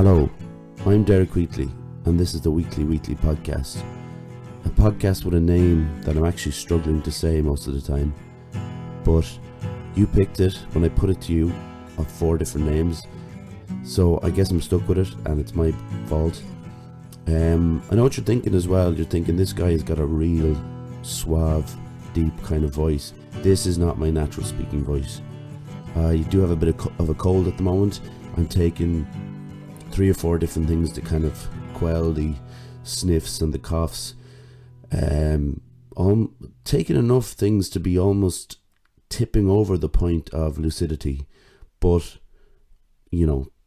Hello, I'm Derek Wheatley, and this is the Wheatley podcast. A podcast with a name that I'm actually struggling to say most of the time, but you picked it when I put it to you of 4 different names, so I guess I'm stuck with it, and it's my fault. I know what you're thinking as well. You're thinking this guy has got a real suave, deep kind of voice. This is not my natural speaking voice. I do have a bit of a cold at the moment. I'm taking 3 or 4 different things to kind of quell the sniffs and the coughs. I'm taking enough things to be almost tipping over the point of lucidity, but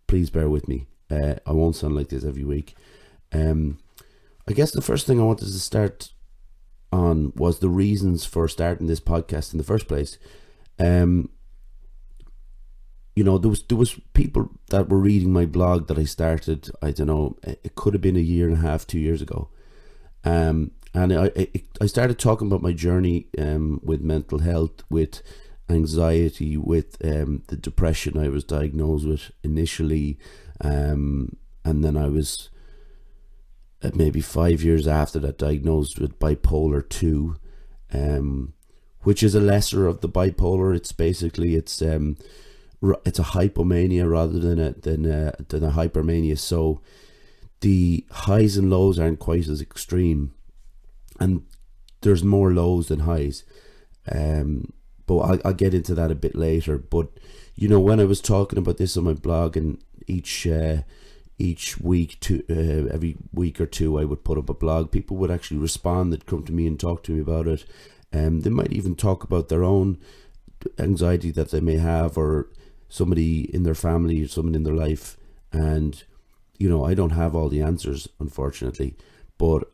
please bear with me. I won't sound like this every week. I guess the first thing I wanted to start on was the reasons for starting this podcast in the first place. There was people that were reading my blog that I started, I don't know, it could have been 1.5 years, 2 years ago. And I started talking about my journey with mental health, with anxiety, with the depression I was diagnosed with initially. And then I was maybe 5 years after that diagnosed with bipolar 2, which is a lesser of the bipolar. It's basically, it's a hypomania rather than a hypermania. So the highs and lows aren't quite as extreme, and there's more lows than highs. But I'll get into that a bit later. But when I was talking about this on my blog, and each week, every week or two, I would put up a blog. People would actually respond. They'd come to me and talk to me about it. They might even talk about their own anxiety that they may have, or somebody in their family, or someone in their life. And I don't have all the answers, unfortunately, but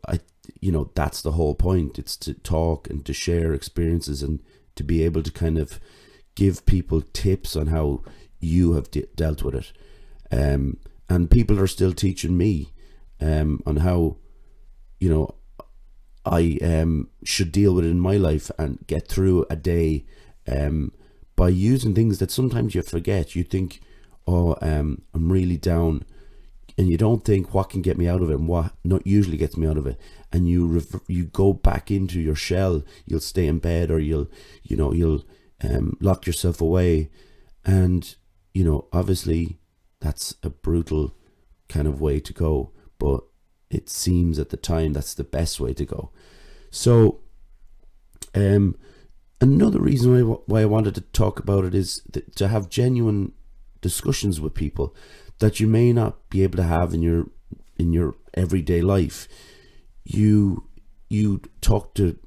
that's the whole point. It's to talk and to share experiences, and to be able to kind of give people tips on how you have dealt with it. And people are still teaching me on how I should deal with it in my life and get through a day by using things that sometimes you forget. You think, I'm really down, and you don't think what can get me out of it and what not usually gets me out of it. And you go back into your shell. You'll stay in bed, or you'll lock yourself away. And obviously that's a brutal kind of way to go, but it seems at the time that's the best way to go. So another reason why I wanted to talk about it is to have genuine discussions with people that you may not be able to have in your everyday life. You talk to,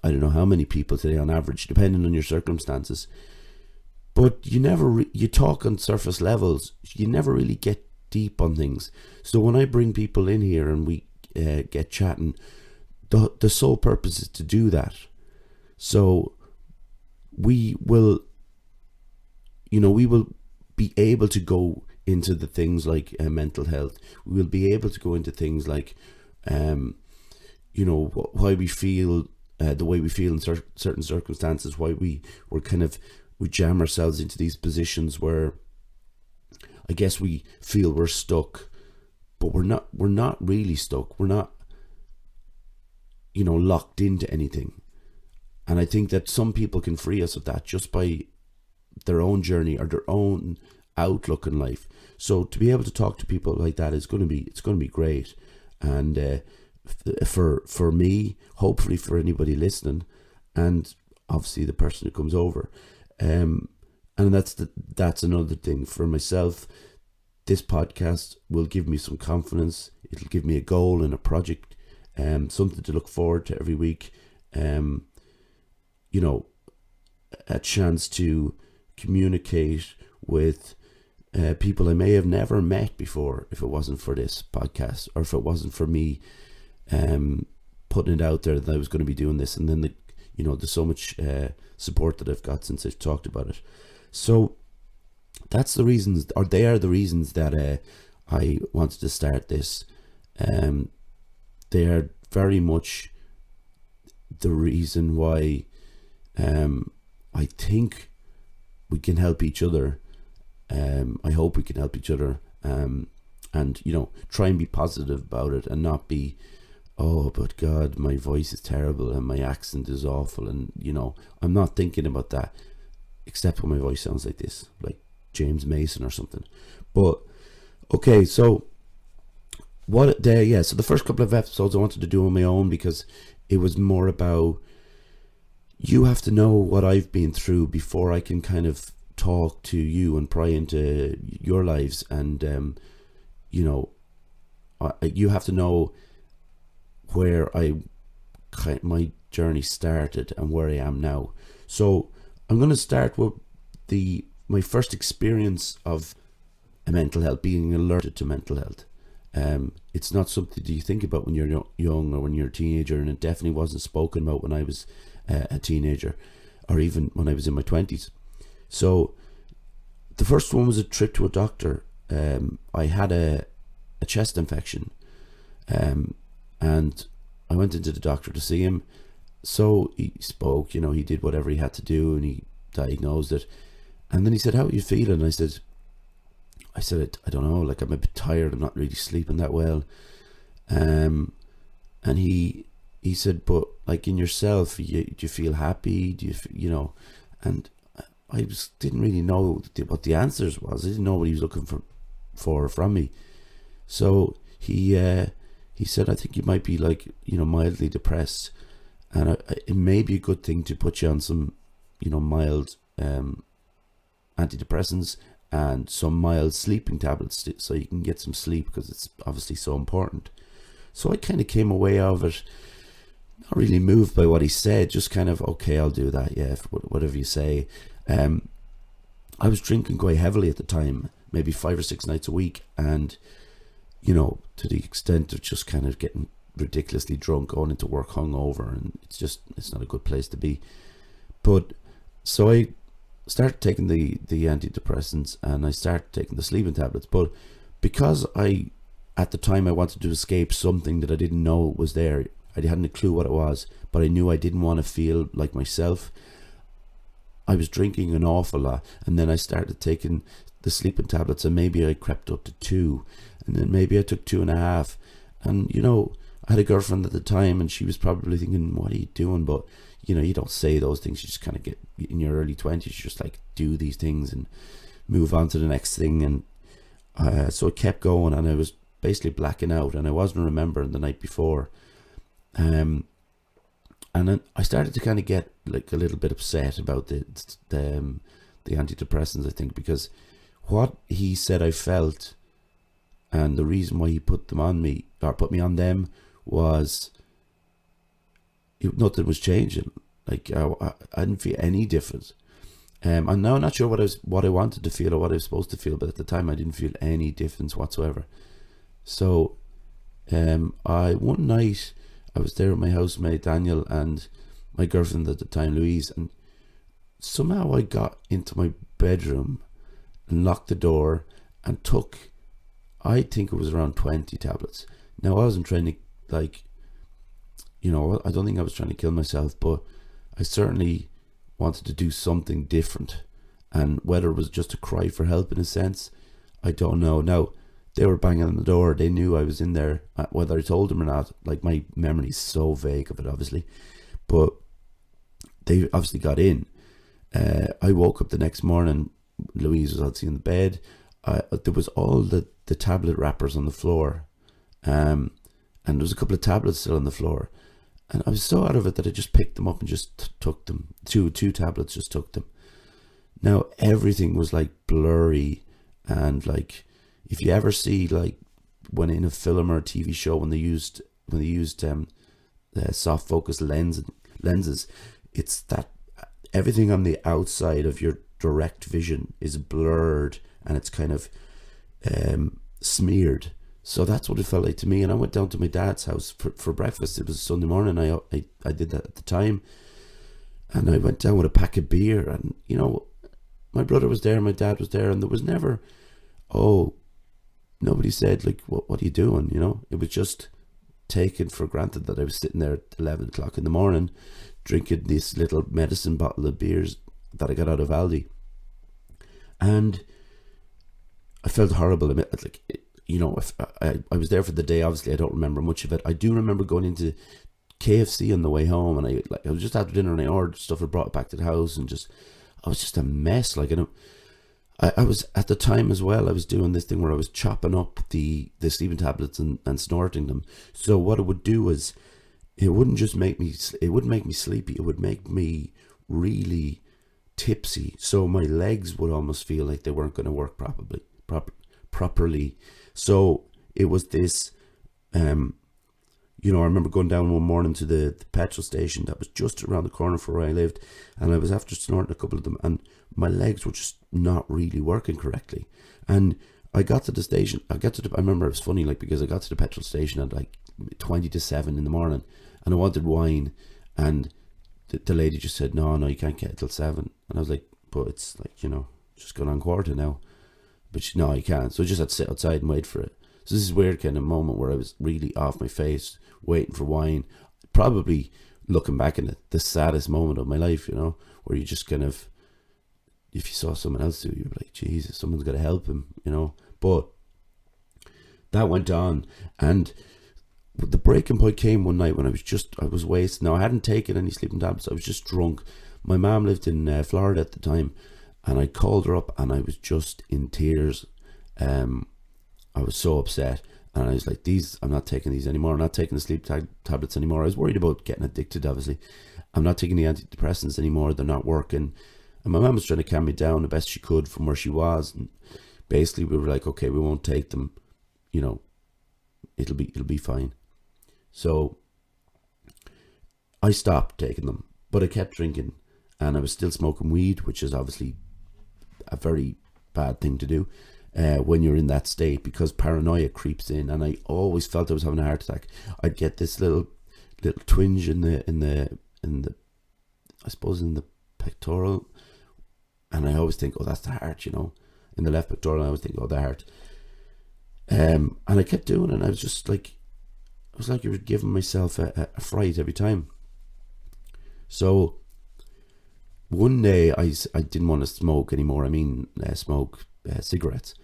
I don't know how many people today on average, depending on your circumstances, but you talk on surface levels. You never really get deep on things. So when I bring people in here and we get chatting, the sole purpose is to do that. So we will be able to go into the things like mental health. We will be able to go into things like why we feel the way we feel in certain circumstances, why we jam ourselves into these positions where I guess we feel we're stuck, but we're not really stuck. We're not locked into anything. And I think that some people can free us of that just by their own journey or their own outlook in life. So to be able to talk to people like that is going to be great. And for me, hopefully for anybody listening, and obviously the person who comes over. And that's another thing for myself. This podcast will give me some confidence. It'll give me a goal and a project, something to look forward to every week. A chance to communicate with people I may have never met before if it wasn't for this podcast, or if it wasn't for me putting it out there that I was going to be doing this. And then there's so much support that I've got since I've talked about it. So that's the reasons, or they are the reasons that I wanted to start this. They are very much the reason why I think we can help each other. I hope we can help each other. and, you know, try and be positive about it and not be, oh, but God, my voice is terrible and my accent is awful. And, you know, I'm not thinking about that, except when my voice sounds like this, like James Mason or something. But, okay, so so the first couple of episodes I wanted to do on my own, because it was more about, you have to know what I've been through before I can kind of talk to you and pry into your lives. And, you know, you have to know where my journey started and where I am now. So I'm going to start with my first experience of mental health, being alerted to mental health. It's not something that you think about when you're young or when you're a teenager, and it definitely wasn't spoken about when I was a teenager, or even when I was in my 20s. So the first one was a trip to a doctor. I had a chest infection, and I went into the doctor to see him. So he spoke, you know, he did whatever he had to do, and he diagnosed it. And then he said, "How are you feeling?" I said, I don't know, like, I'm a bit tired, I'm not really sleeping that well. And he said, "But like, in yourself, do you feel happy? Do you know?" And I just didn't really know what the answers was. I didn't know what he was looking for from me. So he said, "I think you might be, like, you know, mildly depressed, and it may be a good thing to put you on some, you know, mild antidepressants and some mild sleeping tablets so you can get some sleep, because it's obviously so important." So I kind of came away of it not really moved by what he said, just kind of, okay, I'll do that, yeah, whatever you say. I was drinking quite heavily at the time, maybe 5 or 6 nights a week, and, you know, to the extent of just kind of getting ridiculously drunk, going into work hungover, and it's not a good place to be. But so I started taking the antidepressants, and I started taking the sleeping tablets. But because at the time I wanted to escape something that I didn't know was there, I hadn't a clue what it was, but I knew I didn't want to feel like myself. I was drinking an awful lot, and then I started taking the sleeping tablets, and maybe I crept up to 2, and then maybe I took 2.5. And, you know, I had a girlfriend at the time, and she was probably thinking, "What are you doing?" But, you know, you don't say those things. You just kind of get in your early 20s, you just like do these things and move on to the next thing. And so it kept going, and I was basically blacking out, and I wasn't remembering the night before. And then I started to kind of get like a little bit upset about the antidepressants, I think, because what he said I felt, and the reason why he put them on me, or put me on them, was nothing was changing. Like, I didn't feel any difference. I'm now not sure what I wanted to feel or what I was supposed to feel, but at the time I didn't feel any difference whatsoever. So one night I was there with my housemate Daniel and my girlfriend at the time, Louise, and somehow I got into my bedroom and locked the door and took, I think it was around 20 tablets. Now, I wasn't trying to, like, you know, I don't think I was trying to kill myself, but I certainly wanted to do something different. And whether it was just a cry for help in a sense, I don't know. Now, they were banging on the door. They knew I was in there, whether I told them or not. Like, my memory is so vague of it, obviously. But they obviously got in. I woke up the next morning. Louise was obviously in the bed. There was all the tablet wrappers on the floor. And there was a couple of tablets still on the floor. And I was so out of it that I just picked them up and just took them. Two tablets, just took them. Now, everything was like blurry, and like, if you ever see, like, when in a film or a TV show, when they used soft focus lenses, it's that everything on the outside of your direct vision is blurred, and it's kind of smeared. So that's what it felt like to me. And I went down to my dad's house for breakfast. It was Sunday morning. I did that at the time, and I went down with a pack of beer, and, you know, my brother was there, my dad was there, and there was never, nobody said, like, what are you doing? You know, it was just taken for granted that I was sitting there at 11 o'clock in the morning drinking this little medicine bottle of beers that I got out of Aldi. And I felt horrible. if I was there for the day. Obviously, I don't remember much of it. I do remember going into KFC on the way home, and I was just after dinner, and I ordered stuff and brought it back to the house, and I was just a mess. Like, I was at the time as well. I was doing this thing where I was chopping up the sleeping tablets and snorting them. So what it would do is, it wouldn't make me sleepy. It would make me really tipsy. So my legs would almost feel like they weren't going to work properly. So it was this. I remember going down one morning to the petrol station that was just around the corner from where I lived, and I was after snorting a couple of them, and my legs were just not really working correctly. And I got to the station. I remember it was funny, like, because I got to the petrol station at like 20 to 7 in the morning, and I wanted wine, and the lady just said, no, you can't get it till 7. And I was like, but it's like, just gone on quarter now. But no, you can't. So I just had to sit outside and wait for it. So this is weird kind of moment where I was really off my face, waiting for wine. Probably looking back in the saddest moment of my life, where you just kind of, if you saw someone else do it, you'd be like, Jesus, someone's got to help him, But that went on, and the breaking point came one night when I was wasted. Now, I hadn't taken any sleeping tablets. I was just drunk. My mom lived in Florida at the time, and I called her up, and I was just in tears. I was so upset, and I was like, I'm not taking these anymore. I'm not taking the sleep tablets anymore. I was worried about getting addicted, obviously. I'm not taking the antidepressants anymore. They're not working. And my mum was trying to calm me down the best she could from where she was. And basically, we were like, okay, we won't take them. It'll be fine. So I stopped taking them, but I kept drinking, and I was still smoking weed, which is obviously a very bad thing to do when you're in that state, because paranoia creeps in, and I always felt I was having a heart attack. I'd get this little twinge in the I suppose in the pectoral, and I always think, oh, that's the heart, in the left pectoral. I always think, oh, the heart. And I kept doing it, and I was just like, it was like you were giving myself a fright every time. So one day I didn't want to smoke anymore. Smoke cigarettes.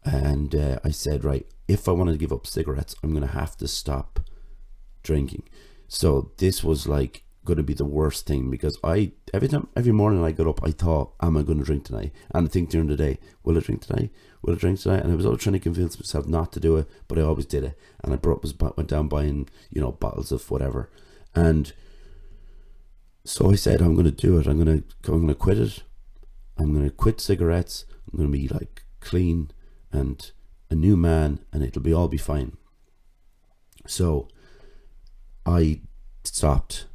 And I said, right, if I want to give up cigarettes, I'm going to have to stop drinking. So this was like going to be the worst thing, because every morning I got up, I thought, am I going to drink tonight? And I think during the day, will I drink tonight? And I was always trying to convince myself not to do it, but I always did it. And I went down buying, bottles of whatever. And so I said, I'm going to do it. I'm going to quit it. I'm going to quit cigarettes. I'm going to be like clean and a new man, and it'll all be fine. So I stopped.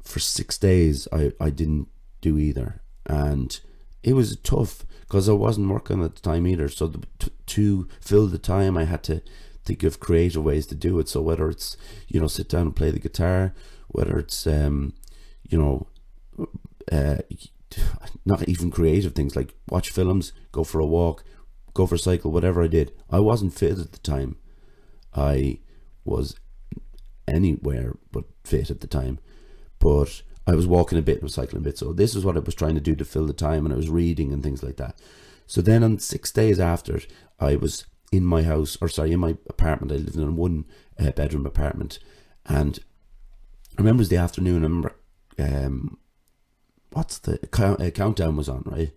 For 6 days, I didn't do either, and it was tough because I wasn't working at the time either. So to fill the time, I had to think of creative ways to do it. So whether it's sit down and play the guitar, whether it's not even creative things like watch films, go for a walk, go for a cycle, whatever I did. I wasn't fit at the time. I was anywhere but fit at the time. But I was walking a bit and was cycling a bit. So this is what I was trying to do to fill the time, and I was reading and things like that. So then on 6 days after, I was in my apartment. I lived in a one bedroom apartment. And I remember it was the afternoon. I remember Countdown was on, right?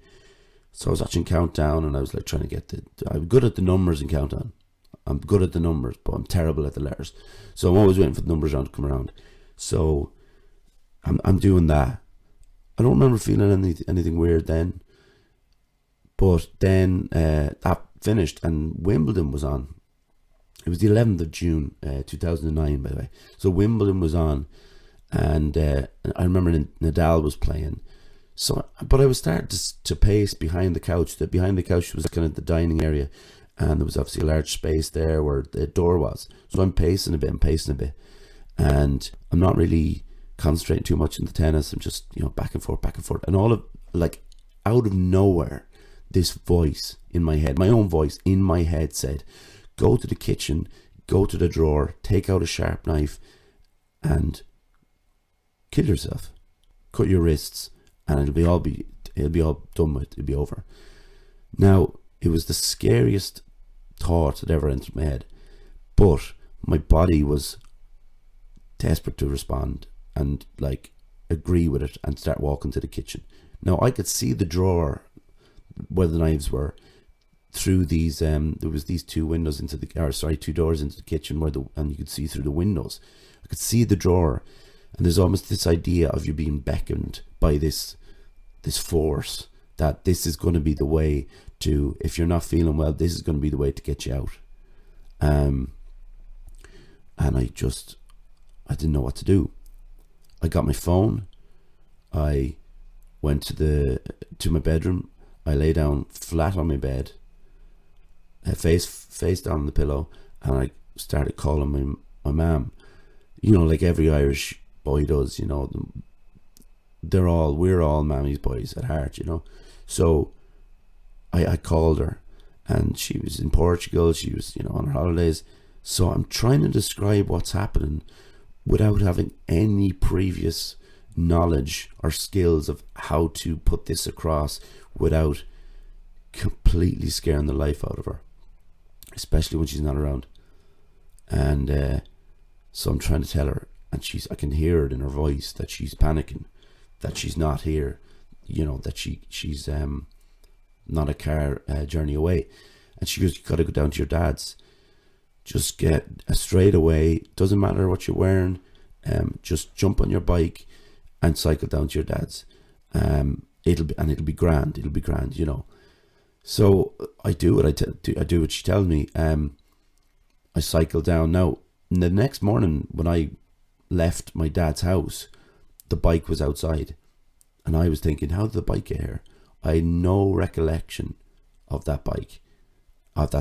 So I was watching Countdown, and I was like trying to I'm good at the numbers in Countdown. I'm good at the numbers, but I'm terrible at the letters. So I'm always waiting for the numbers to come around. So I'm doing that. I don't remember feeling anything weird then. But then that finished, and Wimbledon was on. It was the 11th of June, 2009, by the way. So Wimbledon was on, and I remember Nadal was playing. So, but I was starting to pace behind the couch. Behind the couch was kind of the dining area, and there was obviously a large space there where the door was. So I'm pacing a bit, and I'm not really concentrating too much in the tennis. I'm just back and forth, and all of, like, out of nowhere, this voice in my head, my own voice in my head, said, go to the kitchen, go to the drawer, take out a sharp knife, and kill yourself, cut your wrists, and it'll be all done with. It'll be over. Now, it was the scariest thought that ever entered my head. But my body was desperate to respond and like agree with it and start walking to the kitchen. Now I could see the drawer where the knives were through these there was these two doors into the kitchen and you could see through the windows. I could see the drawer, and there's almost this idea of you being beckoned by this force that this is going to be the way to, if you're not feeling well, this is going to be the way to get you out. And I didn't know what to do. I got my phone. I went to my bedroom. I lay down flat on my bed, face down on the pillow, and I started calling my mum. You know, like every Irish boy does. You know, we're all mammy's boys at heart. You know, so I called her, and she was in Portugal. She was, you know, on her holidays. So I'm trying to describe what's happening without having any previous knowledge or skills of how to put this across without completely scaring the life out of her, especially when she's not around. And so I'm trying to tell her, and I can hear it in her voice that she's panicking, that she's not here, you know, that she's not a car journey away. And she goes, you gotta go down to your dad's. Just get straight away, doesn't matter what you're wearing, just jump on your bike and cycle down to your dad's. It'll be grand, you know. So I do what I do what she tells me. I cycle down. Now, the next morning when I left my dad's house, the bike was outside, and I was thinking, how did the bike get here? I had no recollection of that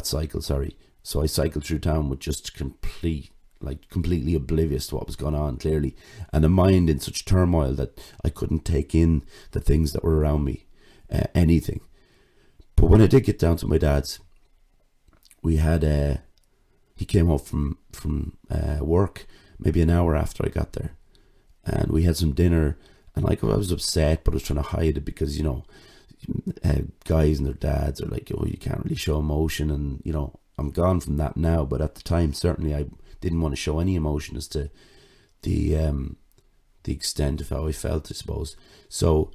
cycle, sorry. So I cycled through town with just completely oblivious to what was going on, clearly, and a mind in such turmoil that I couldn't take in the things that were around me, anything. But when I did get down to my dad's, we had he came home from work maybe an hour after I got there, and we had some dinner. And like, I was upset, but I was trying to hide it because, you know, guys and their dads are like, oh, you can't really show emotion, and you know, I'm gone from that now, but at the time, certainly I didn't want to show any emotion as to the extent of how I felt, I suppose. So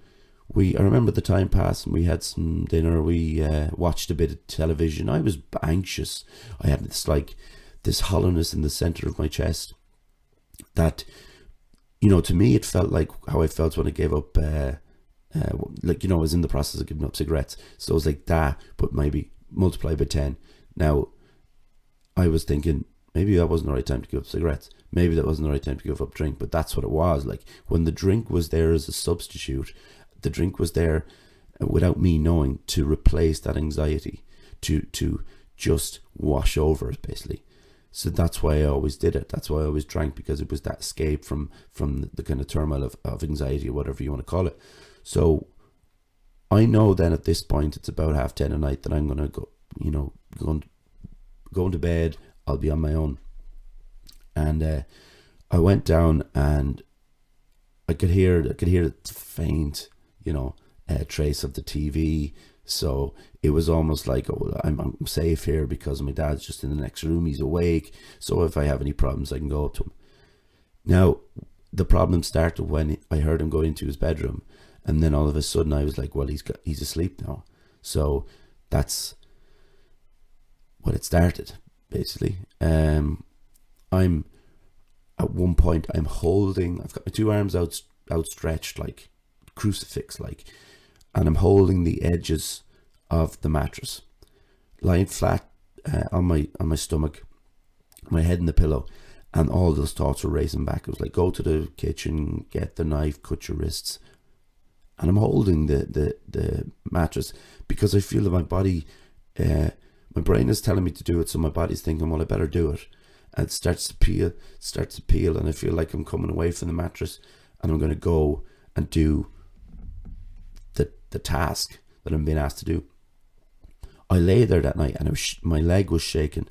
I remember the time passed, and we had some dinner. We watched a bit of television. I was anxious. I had this hollowness in the center of my chest that, you know, to me it felt like how I felt when I gave up, like, you know, I was in the process of giving up cigarettes. So it was like that, but maybe multiplied by 10. Now, I was thinking, maybe that wasn't the right time to give up cigarettes. Maybe that wasn't the right time to give up drink, but that's what it was. Like, when the drink was there as a substitute, the drink was there without me knowing, to replace that anxiety, to just wash over it, basically. So that's why I always did it. That's why I always drank, because it was that escape from the kind of turmoil of anxiety, or whatever you want to call it. So I know then at this point, it's about 10:30 at night, that I'm going to go, you know, going to bed. I'll be on my own. And I went down, and I could hear the faint, you know, trace of the TV. So it was almost like, oh, I'm safe here because my dad's just in the next room. He's awake. So if I have any problems, I can go up to him. Now, the problem started when I heard him go into his bedroom, and then all of a sudden I was like, well, he's asleep now. So that's what it started, basically. I'm at one point, I've got my two arms outstretched like crucifix, like, and I'm holding the edges of the mattress, lying flat on my stomach, my head in the pillow, and all those thoughts were racing back. It was like, go to the kitchen, get the knife, cut your wrists. And I'm holding the mattress because I feel that my body, my brain is telling me to do it, so my body's thinking, well, I better do it. And it starts to peel, and I feel like I'm coming away from the mattress, and I'm going to go and do the task that I'm being asked to do. I lay there that night, and my leg was shaking.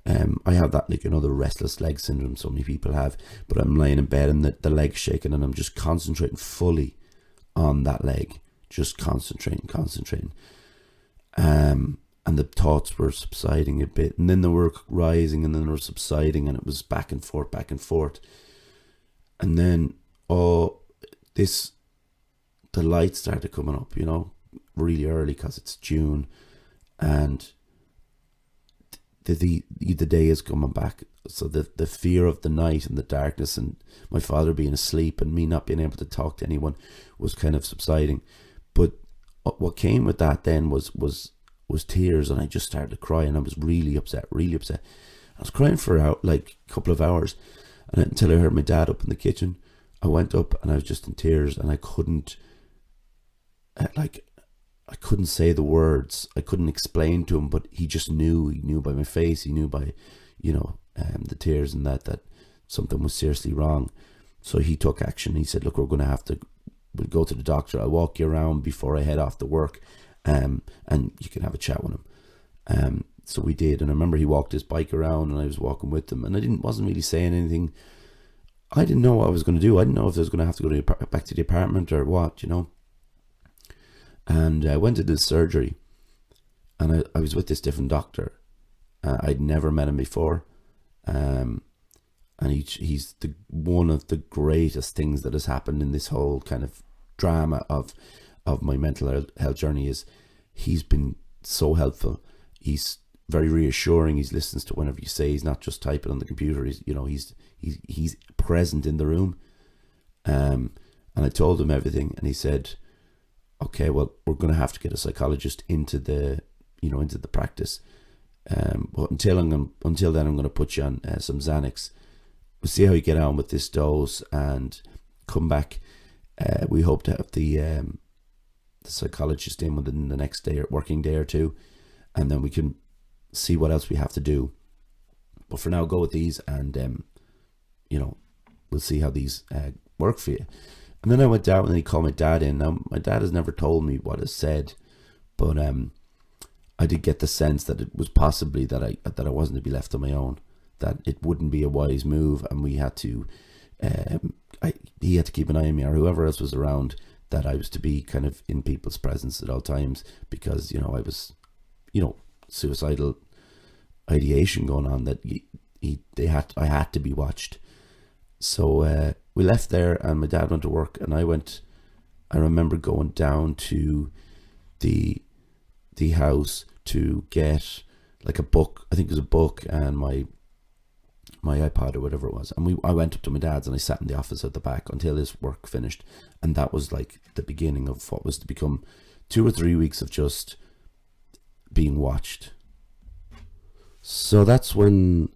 I have that, like, you know, the restless leg syndrome so many people have, but I'm laying in bed and the leg's shaking, and I'm just concentrating fully on that leg, just concentrating. And and the thoughts were subsiding a bit, and then they were rising, and then they were subsiding, and it was back and forth. And then, the lights started coming up, really early, because it's June, and the day is coming back. So the fear of the night and the darkness, and my father being asleep, and me not being able to talk to anyone, was kind of subsiding. But what came with that then was tears, and I just started to cry, and I was really upset. I was crying for like a couple of hours, and until I heard my dad up in the kitchen. I went up, and I was just in tears, and I couldn't say the words. I couldn't explain to him, but he just knew. He knew by my face. He knew by, the tears, and that something was seriously wrong. So he took action. He said, "Look, we'll go to the doctor. I'll walk you around before I head off to work, and you can have a chat with him." So we did, and I remember he walked his bike around, and I was walking with him, and I wasn't really saying anything. I didn't know what I was going to do. I didn't know if I was going to have to go back to the apartment or what, And I went to this surgery, and I was with this different doctor. I'd never met him before, and he's one of the greatest things that has happened in this whole kind of drama of my mental health journey. Is he's been so helpful. He's very reassuring. He listens to whenever you say. He's not just typing on the computer. He's present in the room. And I told him everything, and he said, "Okay, well, we're going to have to get a psychologist into the practice. But until then, I'm going to put you on some Xanax. We'll see how you get on with this dose, and come back. We hope to have the psychologist in within the next working day or two, and then we can see what else we have to do. But for now, go with these, and we'll see how these work for you." And then I went down, and he called my dad in. Now, my dad has never told me what is said, but I did get the sense that it was possibly that I wasn't to be left on my own, that it wouldn't be a wise move, and we had to, he had to keep an eye on me, or whoever else was around, that I was to be kind of in people's presence at all times, because I was, suicidal ideation going on, that I had to be watched. So we left there, and my dad went to work, and I remember going down to the house to get like a book. I think it was a book, and my iPod or whatever it was. And I went up to my dad's, and I sat in the office at the back until his work finished. And that was like the beginning of what was to become 2 or 3 weeks of just being watched. So that's when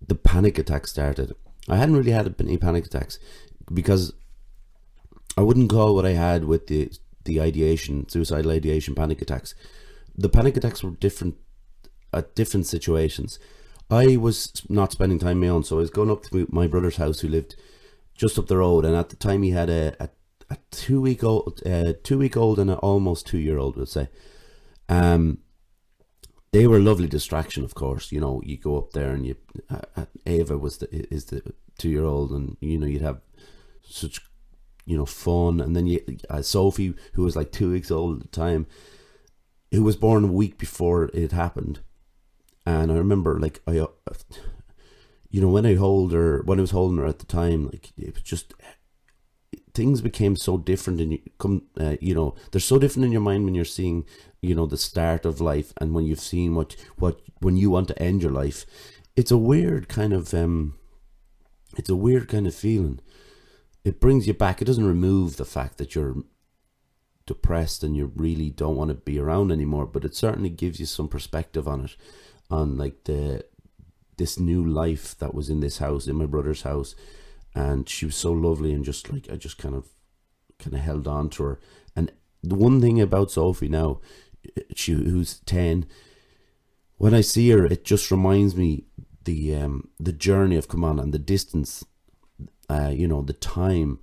the panic attack started. I hadn't really had any panic attacks, because I wouldn't call what I had with the suicidal ideation panic attacks. The panic attacks were different at different situations. I was not spending time on my own, so I was going up to my brother's house, who lived just up the road, and at the time he had a 2-week-old and an almost 2-year-old, we'll say. They were a lovely distraction, of course. You go up there, and Ava is the 2-year-old, and you'd have such fun. And then Sophie, who was like 2 weeks old at the time, who was born a week before it happened. And I remember, like, when I was holding her at the time, like, it was just, things became so different, and they're so different in your mind when you're seeing, the start of life, and when you've seen when you want to end your life. It's a weird kind of feeling. It brings you back. It doesn't remove the fact that you're depressed and you really don't want to be around anymore, but it certainly gives you some perspective on it, on like this new life that was in this house, in my brother's house. And she was so lovely, and just like, I just kind of held on to her. And the one thing about Sophie now, who's 10, when I see her, it just reminds me the journey I've come on, and the distance, the time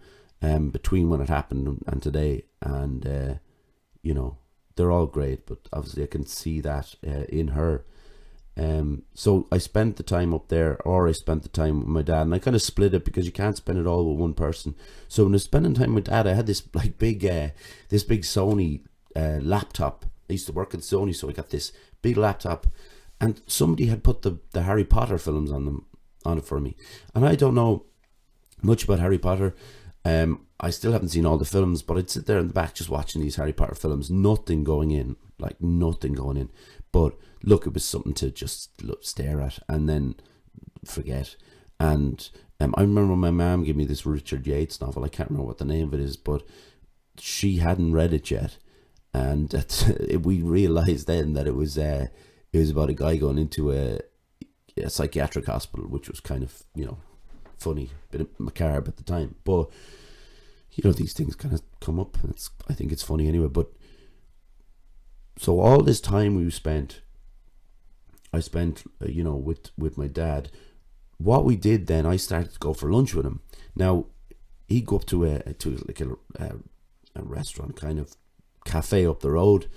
between when it happened and today. And they're all great, but obviously I can see that in her. So I spent the time up there, or I spent the time with my dad, and I kind of split it, because you can't spend it all with one person. So when I was spending time with dad, I had this like big Sony laptop. I used to work at Sony, so I got this big laptop, and somebody had put the Harry Potter films on it for me. And I don't know much about Harry Potter. I still haven't seen all the films, but I'd sit there in the back just watching these Harry Potter films, nothing going in. But look, it was something to just stare at and then forget. And I remember when my mum gave me this Richard Yates novel. I can't remember what the name of it is, but she hadn't read it yet, and we realised then that it was about a guy going into a psychiatric hospital, which was kind of, funny, bit macabre at the time. But these things kind of come up. I think it's funny anyway. But so all this time I spent with my dad. What we did then, I started to go for lunch with him. Now he'd go up to a restaurant, kind of cafe up the road.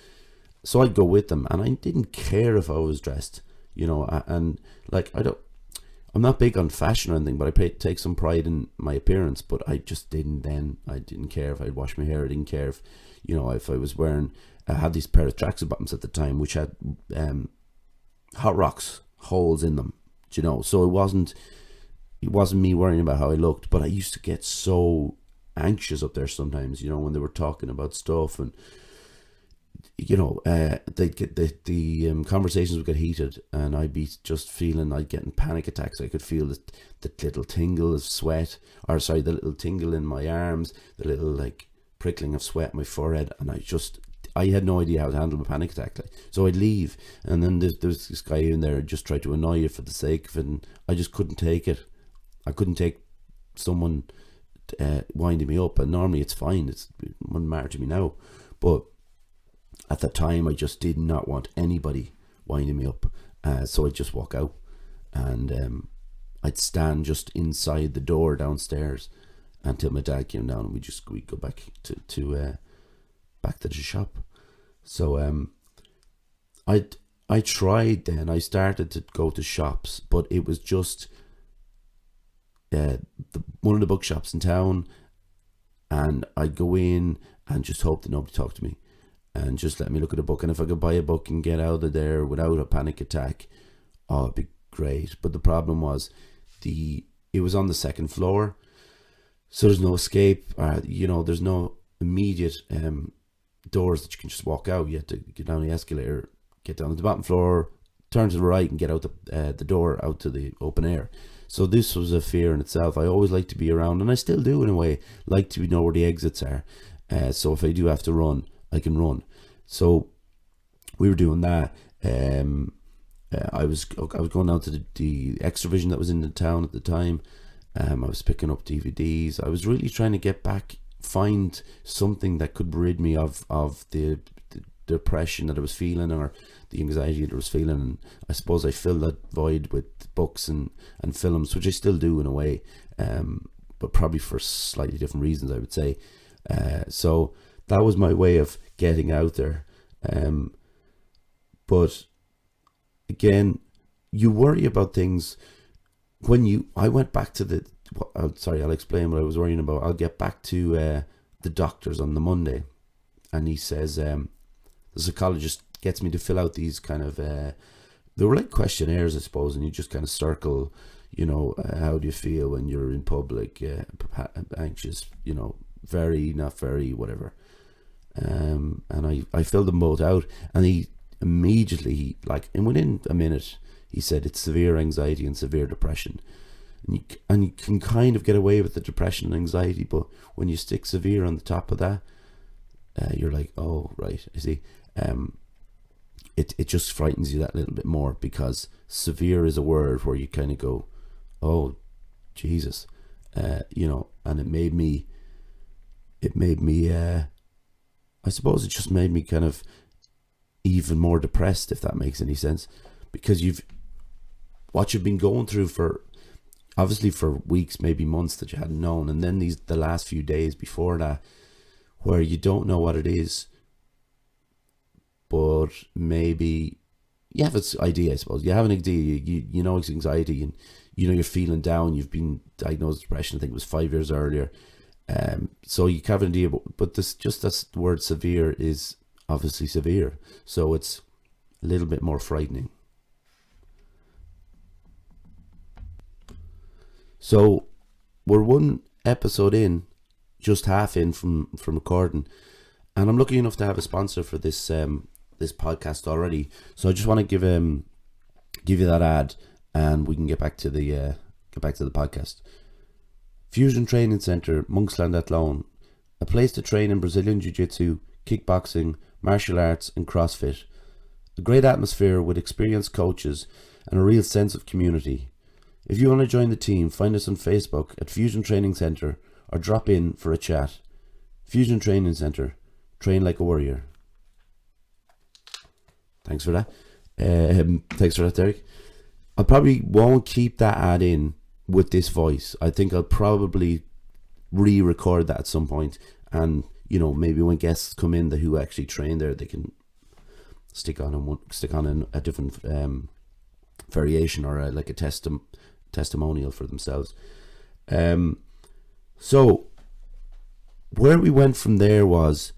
So I'd go with them, and I didn't care if I was dressed, and like I'm not big on fashion or anything, but I take some pride in my appearance. But I just didn't then. I didn't care if I'd wash my hair. I didn't care if, if I was wearing. I had these pair of tracksuit bottoms at the time, which had Hot Rocks holes in them. So it wasn't me worrying about how I looked, but I used to get so anxious up there sometimes, when they were talking about stuff, and they'd get the conversations would get heated, and I'd be just feeling I'd getting panic attacks. I could feel the little tingle of sweat, the little tingle in my arms, the little like prickling of sweat in my forehead, and I had no idea how to handle a panic attack. So I'd leave, and then there's this guy in there who just tried to annoy you for the sake of it, and I just couldn't take it. I couldn't take someone winding me up, and normally it's fine. It wouldn't matter to me now, but at the time I just did not want anybody winding me up. So I'd just walk out, and I'd stand just inside the door downstairs until my dad came down, and we'd go back to back to the shop. So I tried then. I started to go to shops, but it was just one of the bookshops in town, and I'd go in and just hope that nobody talked to me and just let me look at a book. And if I could buy a book and get out of there without a panic attack, it'd be great. But the problem was it was on the second floor, so there's no escape. There's no immediate doors that you can just walk out. You have to get down the escalator, get down to the bottom floor, turn to the right, and get out the door out to the open air. So this was a fear in itself. I always like to be around, and I still do in a way, like to know where the exits are. So if I do have to run, I can run. So we were doing that. I was going down to the Extravision that was in the town at the time. I was picking up DVDs. I was really trying to find something that could rid me of the depression that I was feeling, or the anxiety that I was feeling. And I suppose I filled that void with books and films, which I still do in a way, but probably for slightly different reasons, I would say. So that was my way of getting out there. But again, you worry about things when I went back to I'll explain what I was worrying about. I'll get back to the doctors on the Monday, and he says, the psychologist gets me to fill out these kind of, they were like questionnaires, I suppose, and you just kind of circle, how do you feel when you're in public, anxious, very, not very, whatever. And I filled them both out, and he immediately, and within a minute, he said it's severe anxiety and severe depression. And you can kind of get away with the depression and anxiety, but when you stick severe on the top of that, you're like, oh, right, I see. It just frightens you that little bit more, because severe is a word where you kind of go, oh, Jesus, and it made me, I suppose it just made me kind of even more depressed, if that makes any sense, because what you've been going through for weeks, maybe months, that you hadn't known, and then the last few days before that, where you don't know what it is, but maybe you have an idea, I suppose. You have an idea, you know it's anxiety, and you're feeling down. You've been diagnosed with depression, I think it was 5 years earlier. So you have an idea, but this word severe is, obviously severe, so it's a little bit more frightening. So we're one episode in, just half in from recording, and I'm lucky enough to have a sponsor for this this podcast already. So I just want to give you that ad, and we can get back to the podcast. Fusion Training Centre, Monksland Athlone, a place to train in Brazilian Jiu-Jitsu, kickboxing, martial arts and CrossFit. A great atmosphere with experienced coaches and a real sense of community. If you want to join the team, find us on Facebook at Fusion Training Centre or drop in for a chat. Fusion Training Centre, train like a warrior. Thanks for that. Thanks for that, Derek. I probably won't keep that ad in with this voice. I think I'll probably re-record that at some point, and maybe when guests come in who actually train there, they can stick on a different variation or like a testimonial for themselves. So where we went from there was,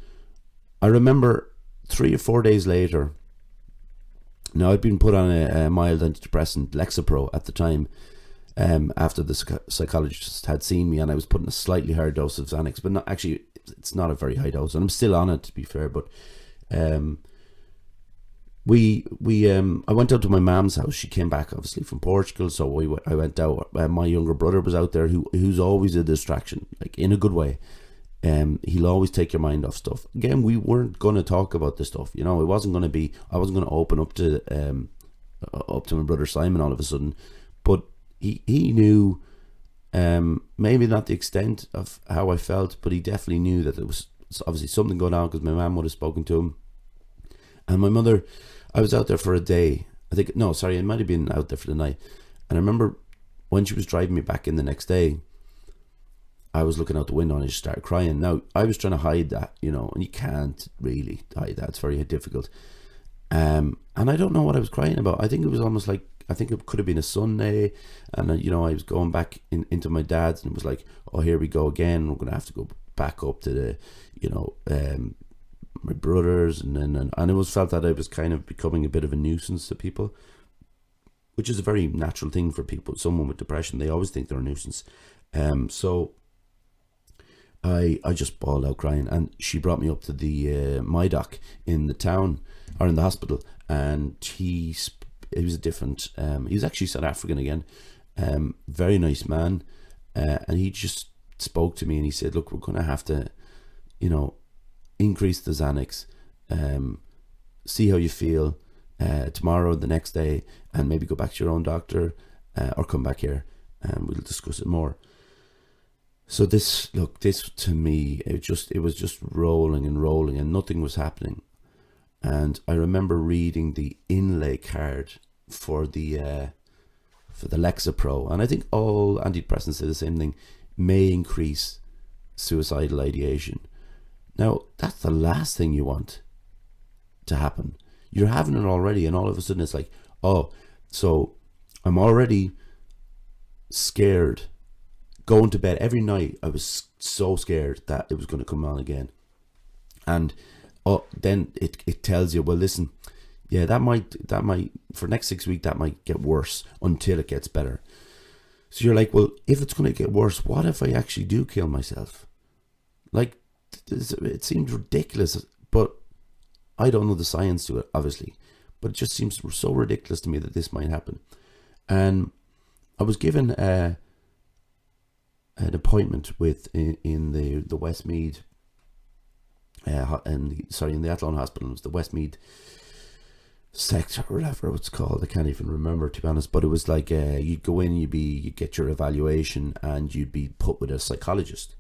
I remember 3 or 4 days later. Now, I'd been put on a mild antidepressant, Lexapro, at the time, after the psychologist had seen me, and I was put in a slightly higher dose of Xanax, but not actually, it's not a very high dose, and I'm still on it, to be fair. But I went out to my mom's house. She came back obviously from Portugal, so I went out. My younger brother was out there, who's always a distraction, like in a good way. He'll always take your mind off stuff. Again, we weren't going to talk about this stuff. It wasn't going to be, I wasn't going to open up to my brother Simon all of a sudden. But he knew, maybe not the extent of how I felt, but he definitely knew that there was obviously something going on, because my mum would have spoken to him. And my mother, I was out there for a day. I might have been out there for the night. And I remember when she was driving me back in the next day, I was looking out the window and I just started crying. Now, I was trying to hide that, and you can't really hide that. It's very difficult. And I don't know what I was crying about. I think it was almost like, I think it could have been a Sunday, and I was going back into my dad's, and it was like, oh, here we go again. We're going to have to go back up to the, my brothers, and it was felt that I was kind of becoming a bit of a nuisance to people, which is a very natural thing for people. Someone with depression, they always think they're a nuisance. So I just bawled out crying, and she brought me up to the my doc in the town, or in the hospital, and he was a different, he was actually South African again, very nice man, and he just spoke to me and he said, look, we're going to have to, increase the Xanax, see how you feel tomorrow, the next day, and maybe go back to your own doctor, or come back here and we'll discuss it more. So this to me, it was just rolling and nothing was happening. And I remember reading the inlay card for the Lexapro, and I think all antidepressants say the same thing: may increase suicidal ideation. Now, that's the last thing you want to happen. You're having it already, and all of a sudden it's like, oh, so I'm already scared. Going to bed every night, I was so scared that it was going to come on again. And then it tells you, well, listen, yeah, that might for next 6 weeks, that might get worse until it gets better. So you're like, well, if it's going to get worse, what if I actually do kill myself? Like, it seems ridiculous, but I don't know the science to it, obviously, but it just seems so ridiculous to me that this might happen. And I was given an appointment in the Westmead, in the Athlone Hospital. It was the Westmead sector, or whatever it's called. I can't even remember, to be honest. But it was like you'd go in, you'd get your evaluation, and you'd be put with a psychologist.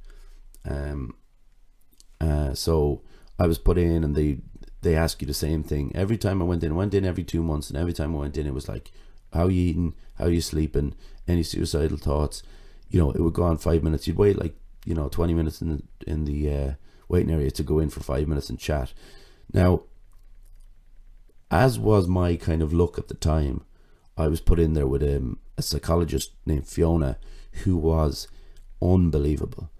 So I was put in, and they ask you the same thing every time I went in every 2 months, and every time I went in, it was like, how you eating, how you sleeping, any suicidal thoughts. It would go on 5 minutes. You'd wait 20 minutes in the waiting area to go in for 5 minutes and chat. Now, as was my kind of luck at the time, I was put in there with a psychologist named Fiona, who was unbelievable.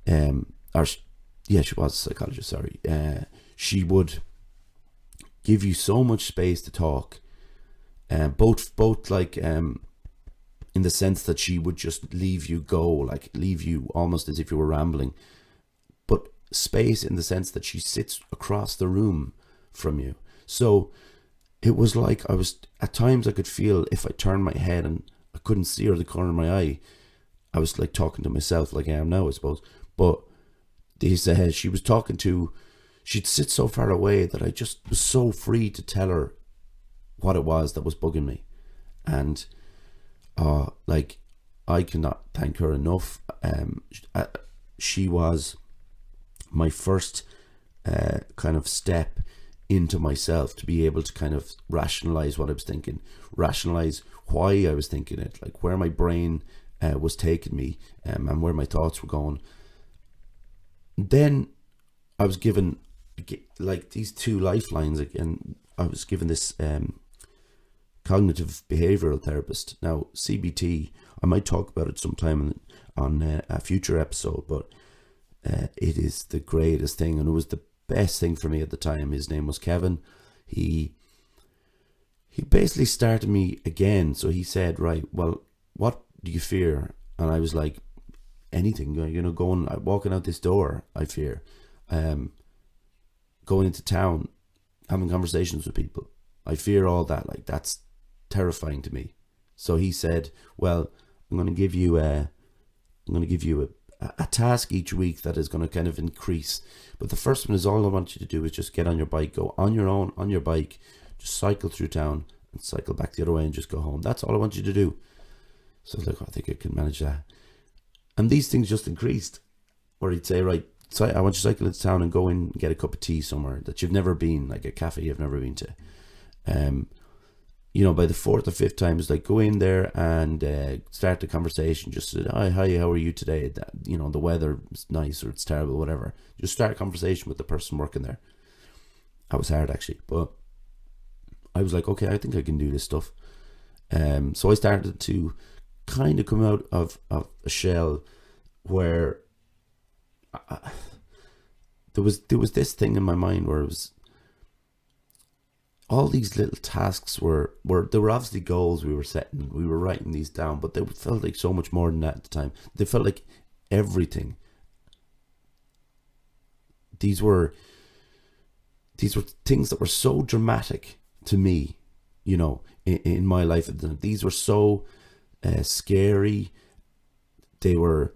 She was a psychologist, sorry. She would give you so much space to talk, both like in the sense that she would just leave you go, like leave you almost as if you were rambling, but space in the sense that she sits across the room from you. So it was like I was, at times I could feel if I turned my head and I couldn't see her the corner of my eye, I was like talking to myself like I am now, I suppose. But she was talking to, she'd sit so far away that I just was so free to tell her what it was that was bugging me. And like, I cannot thank her enough. She was my first kind of step into myself, to be able to kind of rationalize what I was thinking, rationalize why I was thinking it, like where my brain was taking me, and where my thoughts were going. Then I was given like these two lifelines again. I was given this cognitive behavioral therapist. Now CBT, I might talk about it sometime on a future episode, but it is the greatest thing, and it was the best thing for me at the time. His name was Kevin. He basically started me again. So he said, right, well, what do you fear? And I was like, anything, walking out this door, I fear. Going into town, having conversations with people, I fear all that. Like, that's terrifying to me. So he said, well, I'm going to give you a task each week that is going to kind of increase. But the first one is, all I want you to do is just get on your bike, go on your own, on your bike, just cycle through town and cycle back the other way and just go home. That's all I want you to do. So I was like, I think I can manage that. And these things just increased. Or he'd say, right, so I want you to cycle into town and go in and get a cup of tea somewhere that you've never been, like a cafe you've never been to. By the fourth or fifth time, it's like, go in there and start the conversation. Just say, hi, how are you today? The weather is nice or it's terrible, whatever. Just start a conversation with the person working there. That was hard, actually, but I was like, okay, I think I can do this stuff. So I started to kind of come out of a shell where there was this thing in my mind where it was, all these little tasks were there were obviously goals we were setting, we were writing these down, but they felt like so much more than that at the time. They felt like everything. These were things that were so dramatic to me, in my life. These were so scary. They were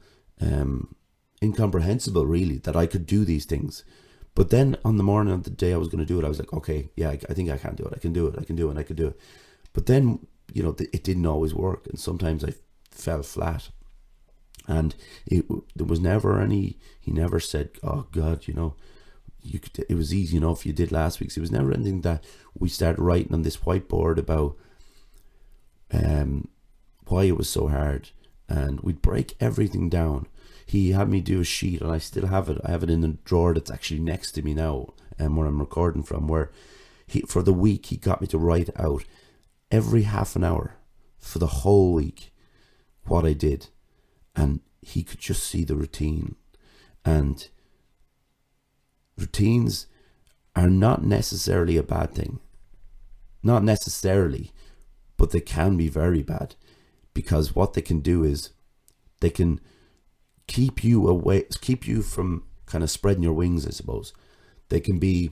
incomprehensible, really, that I could do these things. But then on the morning of the day I was going to do it, I was like, okay, yeah, I think I can do it. I can do it. But then, it didn't always work. And sometimes I fell flat. And there was never any, he never said, oh God, it was easy enough, you did last week's. It was never anything that we started writing on this whiteboard about why it was so hard. And we'd break everything down. He had me do a sheet, and I still have it. I have it in the drawer that's actually next to me now, where I'm recording from, where for the week, he got me to write out every half an hour for the whole week what I did. And he could just see the routine. And routines are not necessarily a bad thing. Not necessarily, but they can be very bad. Because what they can do is they can keep you from kind of spreading your wings, I suppose. They can be,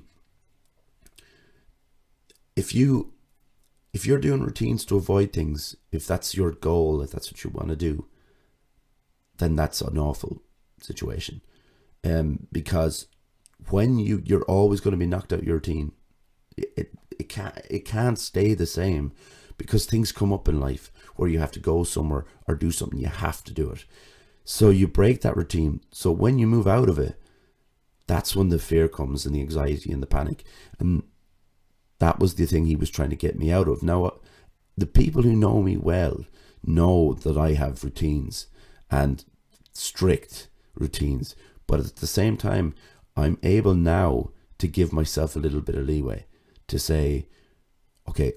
if you're doing routines to avoid things, if that's your goal, if that's what you want to do, then that's an awful situation. Because when you're always going to be knocked out of your routine, it can't stay the same, because things come up in life where you have to go somewhere or do something. You have to do it. So you break that routine. So when you move out of it, that's when the fear comes and the anxiety and the panic. And that was the thing he was trying to get me out of. Now, the people who know me well know that I have routines, and strict routines. But at the same time, I'm able now to give myself a little bit of leeway to say, okay,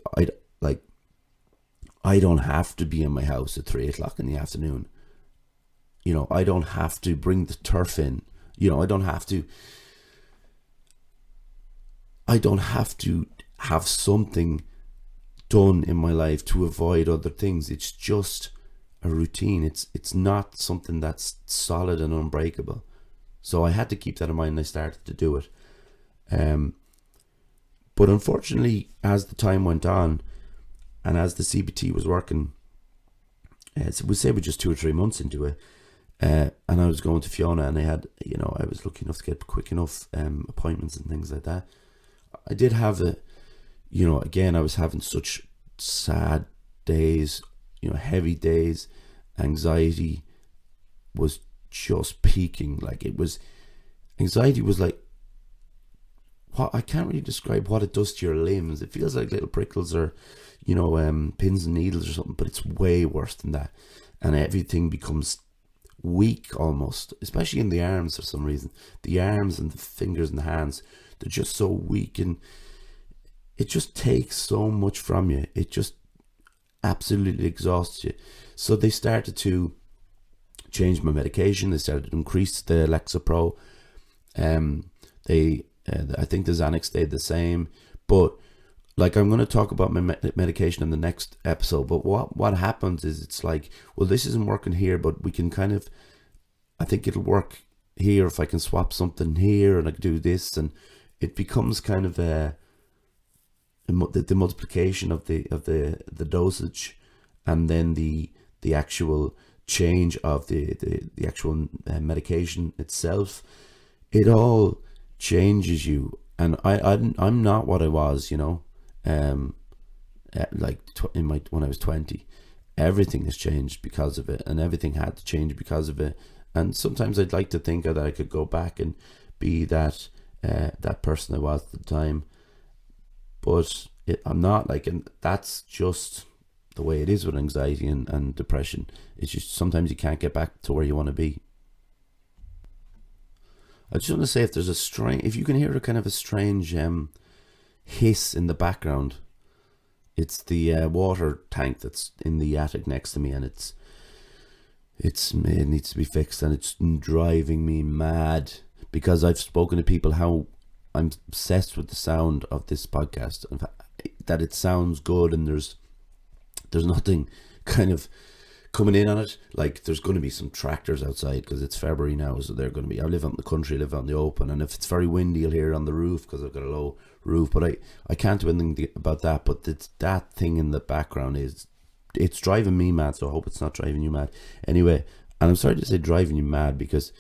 I don't have to be in my house at 3:00 in the afternoon. I don't have to bring the turf in. I don't have to have something done in my life to avoid other things. It's just a routine. It's not something that's solid and unbreakable. So I had to keep that in mind and I started to do it. But unfortunately, as the time went on and as the CBT was working, so we say we're just 2 or 3 months into it, and I was going to Fiona, and I was lucky enough to get quick enough appointments and things like that. I did have again, I was having such sad days, heavy days. Anxiety was just peaking. Anxiety was like, what, I can't really describe what it does to your limbs. It feels like little prickles or, pins and needles or something, but it's way worse than that. And everything becomes weak almost, especially in the arms for some reason. The arms and the fingers and the hands, they're just so weak, and it just takes so much from you. It just absolutely exhausts you. So they started to change my medication. They started to increase the Lexapro. I think the Xanax stayed the same. But I'm going to talk about my medication in the next episode. But what happens is, it's like, well, this isn't working here, but we can I think it'll work here if I can swap something here and I can do this, and it becomes kind of the multiplication of the dosage, and then the actual change of the actual medication itself. It all changes you, and I'm not what I was, when I was 20. Everything has changed because of it, and everything had to change because of it. And sometimes I'd like to think that I could go back and be that person I was at the time, but I'm not. And that's just the way it is with anxiety and depression. It's just sometimes you can't get back to where you want to be. I just want to say, if you can hear a kind of a strange hiss in the background, it's the water tank that's in the attic next to me, and it needs to be fixed, and it's driving me mad, because I've spoken to people how I'm obsessed with the sound of this podcast, and that it sounds good, and there's nothing kind of coming in on it. There's going to be some tractors outside because it's February now, so they're going to be. I live out in the country, I live out in the open, and if it's very windy, you'll hear it on the roof because I've got a low roof. But I can't do anything about that. But it's that thing in the background it's driving me mad. So I hope it's not driving you mad. Anyway, and I'm sorry to say driving you mad, because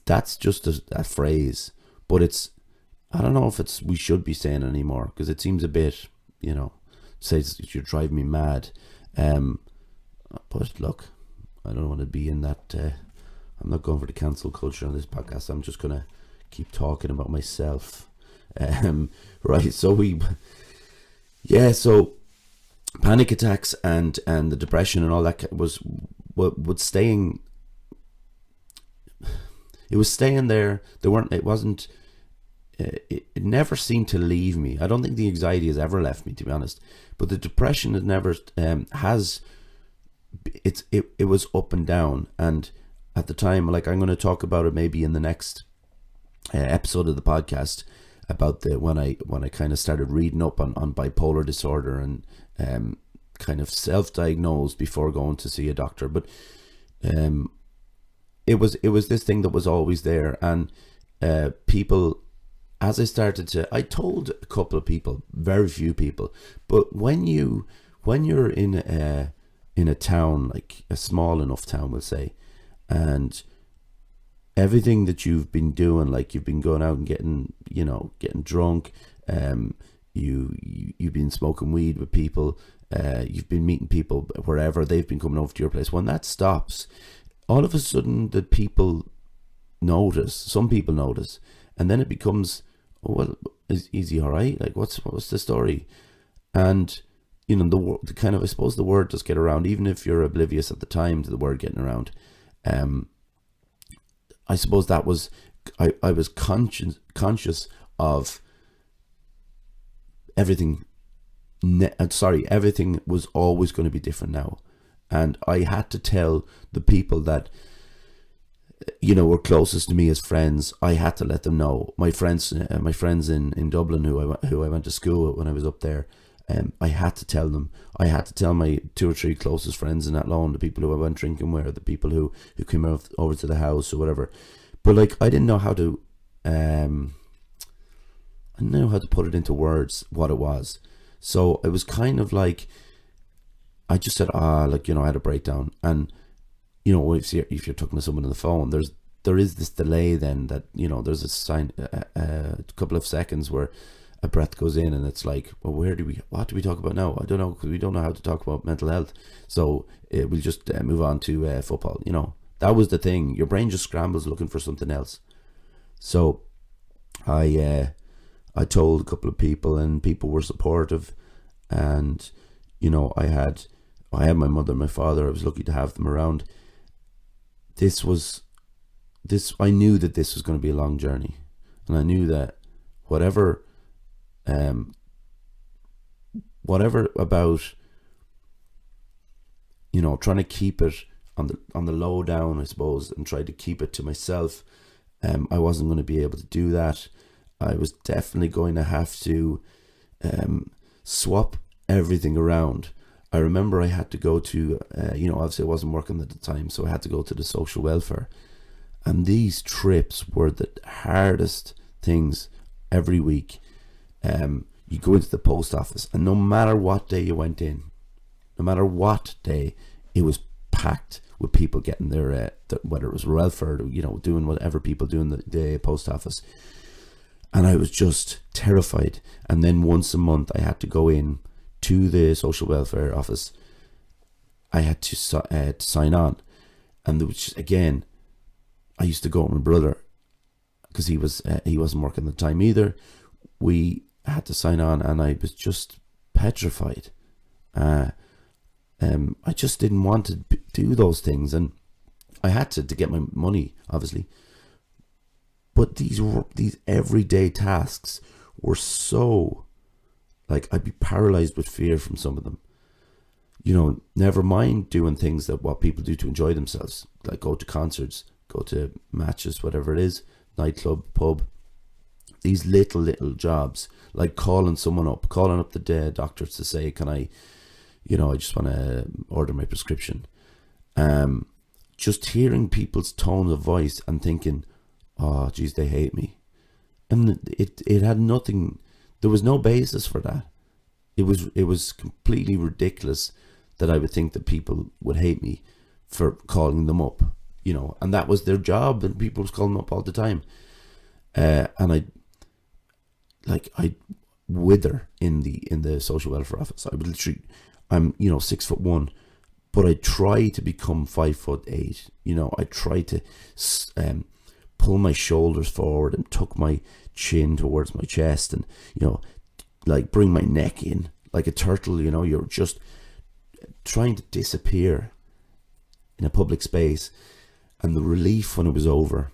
that's just a phrase, but I don't know if we should be saying it anymore, because it seems a bit, says you're driving me mad. But look, I don't want to be in that. I'm not going for the cancel culture on this podcast. I'm just gonna keep talking about myself. Right. So so panic attacks and the depression and all that was staying. It was staying there. It never seemed to leave me. I don't think the anxiety has ever left me, to be honest. But the depression has never has. It was up and down, and at the time, I'm going to talk about it maybe in the next episode of the podcast, about when I kind of started reading up on bipolar disorder and kind of self-diagnosed before going to see a doctor. But it was this thing that was always there, and people, as I told a couple of people, very few people, but when you're in a town, like a small enough town, we'll say, and everything that you've been doing, you've been going out and getting drunk, you've been smoking weed with people, you've been meeting people wherever, they've been coming over to your place. When that stops, all of a sudden the people notice, some people notice, and then it becomes, oh, well, is he all right? What's the story? And the kind of, I suppose the word does get around, even if you're oblivious at the time to the word getting around. I suppose that was, I was conscious of everything. Everything was always going to be different now, and I had to tell the people that were closest to me as friends, I had to let them know. My friends in Dublin who I went to school with when I was up there, I had to tell them. I had to tell my 2 or 3 closest friends in Athlone, the people who I went drinking with, the people who came over to the house or whatever. But like, I didn't know how to put it into words what it was. So it was kind of like, I just said, I had a breakdown. And if you're talking to someone on the phone, there is this delay then that, there's a sign, a couple of seconds where a breath goes in and it's like, well, what do we talk about now? I don't know, because we don't know how to talk about mental health. So we'll just move on to football. That was the thing. Your brain just scrambles looking for something else. So I told a couple of people, and people were supportive. And I had my mother and my father. I was lucky to have them around. I knew that this was going to be a long journey, and I knew that whatever about trying to keep it on the low down, I suppose, and try to keep it to myself, I wasn't going to be able to do that. I was definitely going to have to swap everything around. I remember I had to go to, obviously I wasn't working at the time, so I had to go to the social welfare. And these trips were the hardest things every week. You go into the post office, and no matter what day you went in, it was packed with people getting their whether it was welfare, doing whatever people do in the post office. And I was just terrified. And then once a month I had to go in to the social welfare office. I had to sign on, and there was just, again, I used to go with my brother because he wasn't working at the time either. We had to sign on, and I was just petrified. I just didn't want to do those things, and I had to get my money, obviously. But these everyday tasks were so, like, I'd be paralyzed with fear from some of them. Never mind doing things that what people do to enjoy themselves, like go to concerts, go to matches, whatever it is, nightclub, pub. These little jobs, like calling up the doctors to say, can I just want to order my prescription. Just hearing people's tone of voice and thinking, oh, geez, they hate me. And it had nothing, there was no basis for that. It was completely ridiculous that I would think that people would hate me for calling them up, and that was their job, and people was calling them up all the time. And I'd wither in the social welfare office. I would literally, I'm 6'1", but I try to become 5'8". I try to pull my shoulders forward and tuck my chin towards my chest, and like bring my neck in like a turtle. You're just trying to disappear in a public space. And the relief when it was over,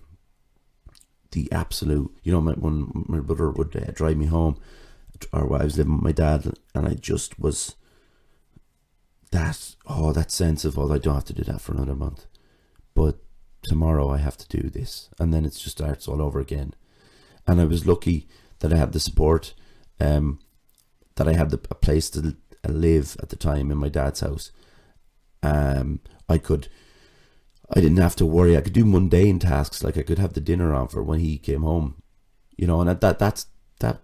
the absolute, when my brother would drive me home, or when I was living with my dad, and I just was that sense of, I don't have to do that for another month, but tomorrow I have to do this, and then it just starts all over again. And I was lucky that I had the support, that I had a place to live at the time in my dad's house. I didn't have to worry. I could do mundane tasks, like I could have the dinner on for when he came home, and that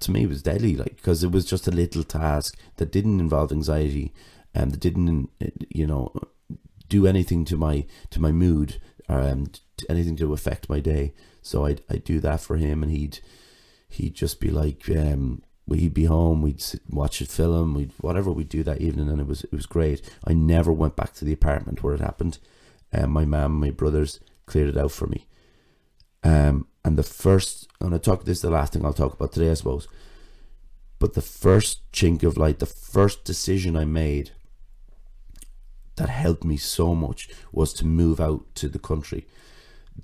to me was deadly, like, because it was just a little task that didn't involve anxiety, and that didn't do anything to my mood, anything to affect my day. So I'd do that for him, and he'd just be like, he'd be home, we'd watch a film, whatever we'd do that evening, and it was great. I never went back to the apartment where it happened. My mum, my brothers cleared it out for me. And I talk, this is the last thing I'll talk about today, I suppose. But the first chink of light, the first decision I made that helped me so much was to move out to the country.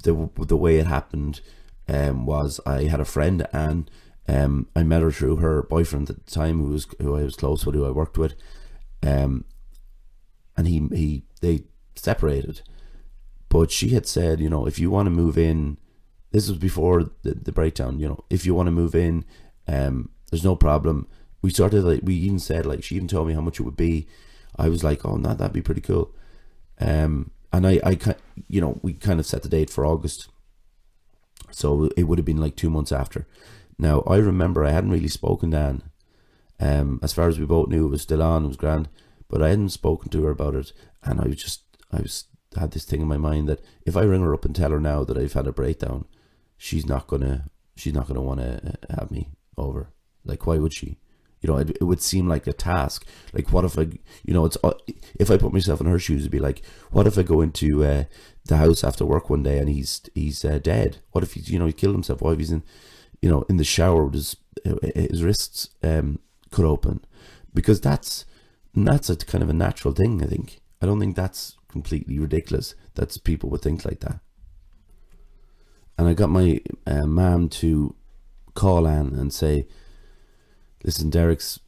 The way it happened was, I had a friend, Anne. I met her through her boyfriend at the time, who I was close with, who I worked with. And they separated. But she had said, if you want to move in, this was before the breakdown, if you want to move in, there's no problem. We even said, like, she even told me how much it would be. I was like, oh, no, that'd be pretty cool. And we kind of set the date for August. So it would have been like 2 months after. Now, I remember I hadn't really spoken to Anne. As far as we both knew, it was still on, it was grand. But I hadn't spoken to her about it. And I had this thing in my mind that if I ring her up and tell her now that I've had a breakdown, she's not gonna want to have me over. Like, why would she? It would seem like a task. Like, what if I, if I put myself in her shoes, it'd be like, what if I go into the house after work one day and he's dead? What if he killed himself? What if he's in the shower with his wrists cut open? Because that's a kind of a natural thing, I think. I don't think that's completely ridiculous that people would think like that. And I got my mum to call Anne and say, listen, Derek's,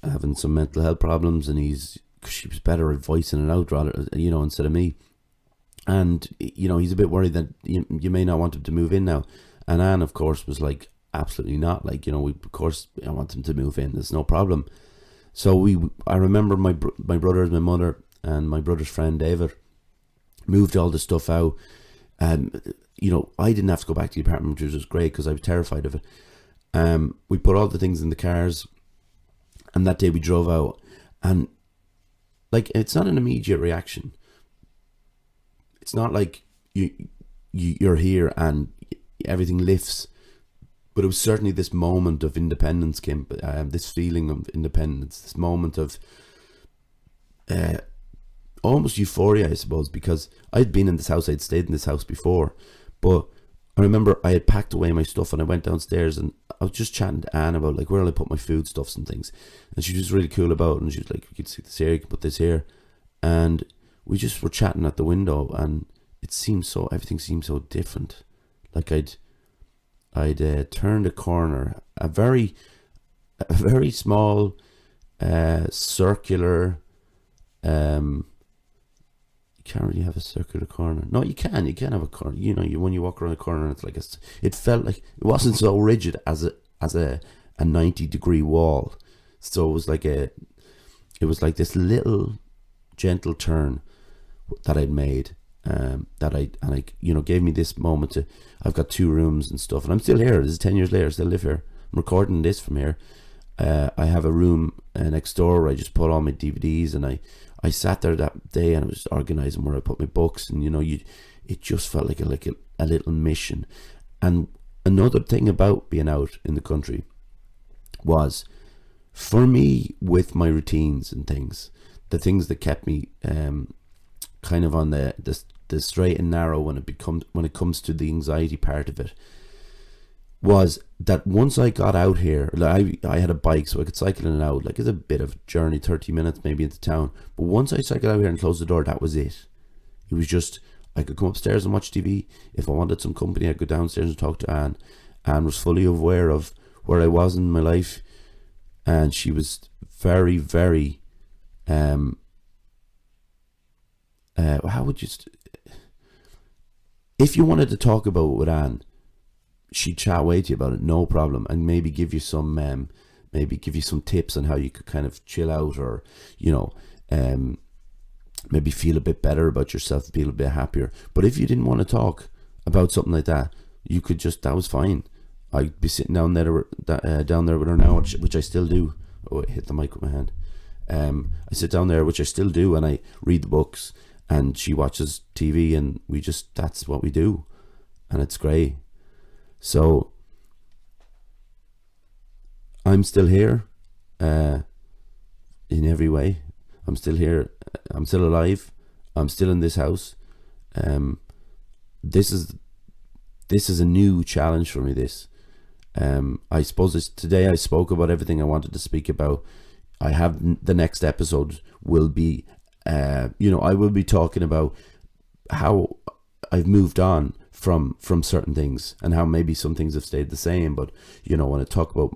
having some mental health problems, and she was better at voicing it out rather, instead of me. And, he's a bit worried that you may not want him to move in now. And Anne, of course, was like, absolutely not. Like, of course I want him to move in. There's no problem. So I remember my brothers, my mother, and my brother's friend David moved all the stuff out. And, I didn't have to go back to the apartment, which was great because I was terrified of it. We put all the things in the cars, and that day we drove out, and like, it's not an immediate reaction. It's not like you're here and everything lifts, but it was certainly this moment of independence came, this feeling of independence, this moment of almost euphoria, I suppose, because I'd been in this house, I'd stayed in this house before, but I remember I had packed away my stuff and I went downstairs and I was just chatting to Anne about, like, where will I put my foodstuffs and things, and she was really cool about it, and she was like, you can see this here, you can put this here, and we just were chatting at the window, and everything seemed so different. Like, I'd turned a corner, a very small circular, you can't really have a circular corner. No, you can have a corner. When you walk around a corner, it's like it felt like it wasn't so rigid as a 90-degree wall. So it was like this little gentle turn that I'd made, gave me this moment I've got 2 rooms and stuff, and I'm still here. This is 10 years later, I still live here. I'm recording this from here. I have a room next door where I just put all my DVDs, and I sat there that day and I was organising where I put my books, and it just felt like a little mission. And another thing about being out in the country was, for me, with my routines and things, the things that kept me kind of on the straight and narrow when it comes to the anxiety part of it, was that once I got out here, like I had a bike so I could cycle in and out. Like, it's a bit of a journey, 30 minutes maybe into town, but once I cycled out here and closed the door, that was it. It was just, I could come upstairs and watch TV. If I wanted some company, I'd go downstairs and talk to Anne. Anne was fully aware of where I was in my life, and she was very, very if you wanted to talk about it with Anne, she'd chat away to you about it, no problem, and maybe give you some tips on how you could kind of chill out, or maybe feel a bit better about yourself, feel a bit happier. But if you didn't want to talk about something like that, you could that was fine. I'd be sitting down there with her now, which I still do. Oh, I hit the mic with my hand. I sit down there, which I still do, and I read the books, and she watches TV, and that's what we do, and it's great. So I'm still here in every way. I'm still here. I'm still alive. I'm still in this house. This is a new challenge for me. I suppose today I spoke about everything I wanted to speak about. I have the next episode will be, I will be talking about how I've moved on from certain things, and how maybe some things have stayed the same. But I want to talk about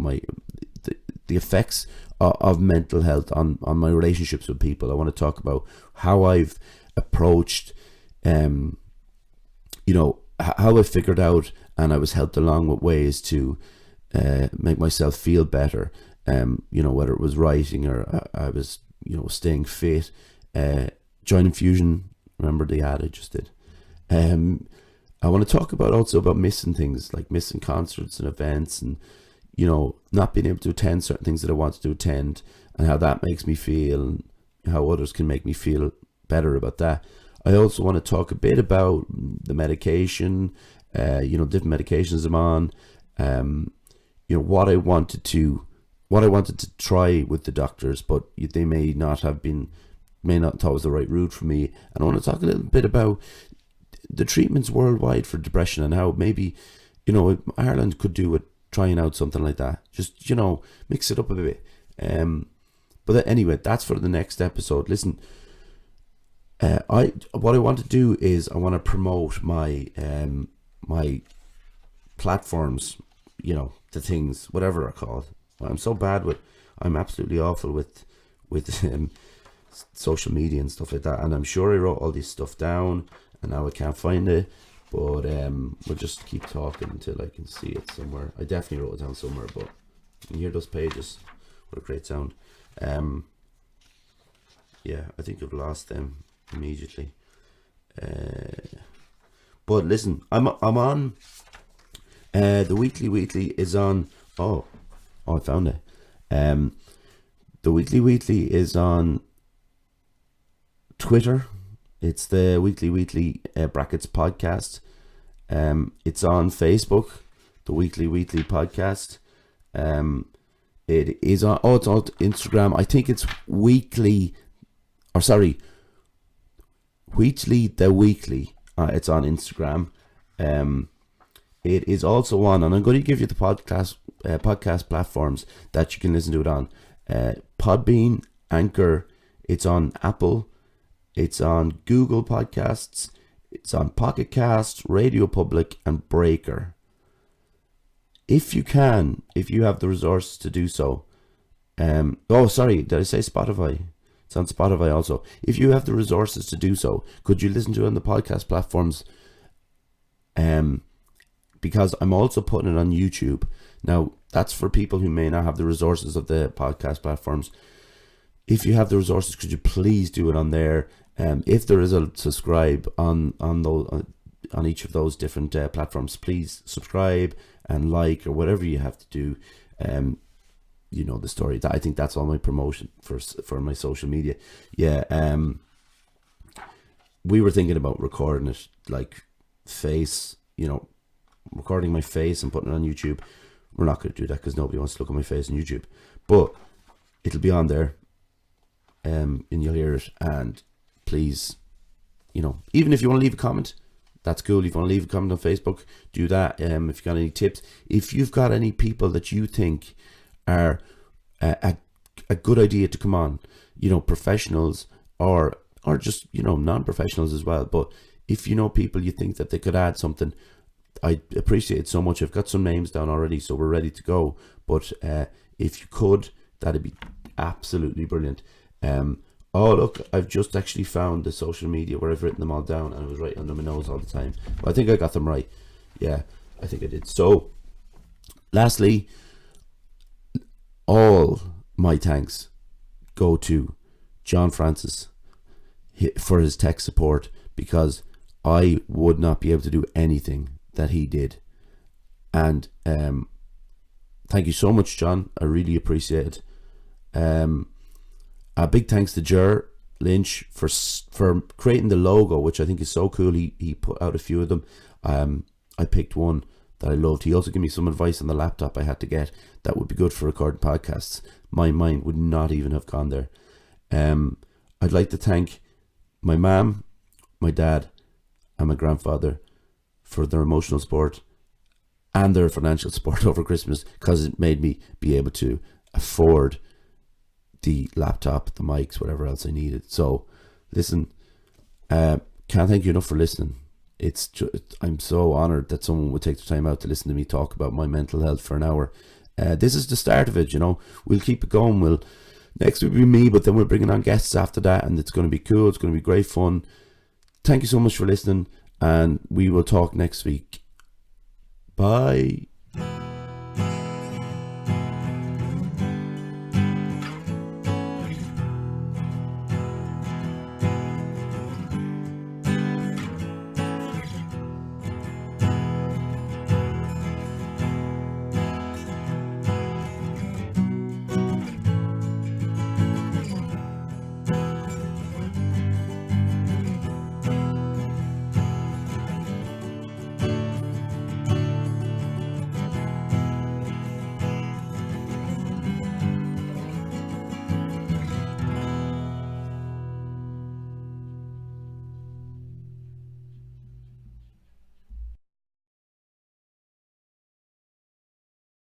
the effects of mental health on my relationships with people. I want to talk about how I've approached how I figured out, and I was helped along with ways to make myself feel better. Whether it was writing or I was, staying fit. Join Infusion, remember the ad I just did. I want to talk about missing things, like missing concerts and events, and not being able to attend certain things that I wanted to attend, and how that makes me feel, and how others can make me feel better about that. I also want to talk a bit about the medication, different medications I'm on, what I wanted to try with the doctors, but they may not thought it was the right route for me. And I want to talk a little bit about the treatments worldwide for depression, and how maybe, Ireland could do with trying out something like that. Just, mix it up a bit. But anyway, that's for the next episode. Listen, what I want to do is I want to promote my my platforms, the things, whatever they're called. I'm absolutely awful with social media and stuff like that, and I'm sure I wrote all this stuff down and now I can't find it, but we'll just keep talking until I can see it somewhere. I definitely wrote it down somewhere, but you can hear those pages. What a great sound. Yeah, I think I've lost them immediately. But listen, I'm on the Wheatley is on. Oh, I found it. The Wheatley is on Twitter. It's the Wheatley brackets podcast. It's on Facebook, the Wheatley podcast. It is on. It's on Instagram. I think it's Wheatley the Weekly. It's on Instagram. It is also on, and I'm going to give you the podcast platforms that you can listen to it on. Podbean, Anchor. It's on Apple. It's on Google Podcasts. It's on Pocket Cast, Radio Public, and Breaker. If you have the resources to do so. Sorry, did I say Spotify? It's on Spotify also. If you have the resources to do so, could you listen to it on the podcast platforms? Because I'm also putting it on YouTube. Now, that's for people who may not have the resources of the podcast platforms. If you have the resources, could you please do it on there? If there is a subscribe on each of those different platforms, please subscribe and like, or whatever you have to do. The story. I think that's all my promotion for my social media. Yeah. We were thinking about recording it, like face, recording my face and putting it on YouTube. We're not going to do that because nobody wants to look at my face on YouTube. But it'll be on there, and you'll hear it. And please, even if you want to leave a comment, that's cool. If you want to leave a comment on Facebook, do that. If you've got any tips, if you've got any people that you think are a good idea to come on, professionals or just, non-professionals as well. But if people you think that they could add something, I appreciate it so much. I've got some names down already, so we're ready to go. But if you could, that'd be absolutely brilliant. Oh, look, I've just actually found the social media where I've written them all down, and I was right under my nose all the time. But I think I got them right. Yeah, I think I did. So, lastly, all my thanks go to John Francis for his tech support, because I would not be able to do anything that he did. And thank you so much, John. I really appreciate it. A big thanks to Ger Lynch for creating the logo, which I think is so cool. He put out a few of them. I picked one that I loved. He also gave me some advice on the laptop I had to get that would be good for recording podcasts. My mind would not even have gone there. I'd like to thank my mom, my dad, and my grandfather for their emotional support and their financial support over Christmas, because it made me be able to afford the laptop, the mics, whatever else I needed. So listen, can't thank you enough for listening. I'm so honored that someone would take the time out to listen to me talk about my mental health for an hour. This is the start of it. We'll keep it going. Next will be me, but then we're bringing on guests after that, and it's going to be cool. It's going to be great fun. Thank you so much for listening, and we will talk next week. Bye.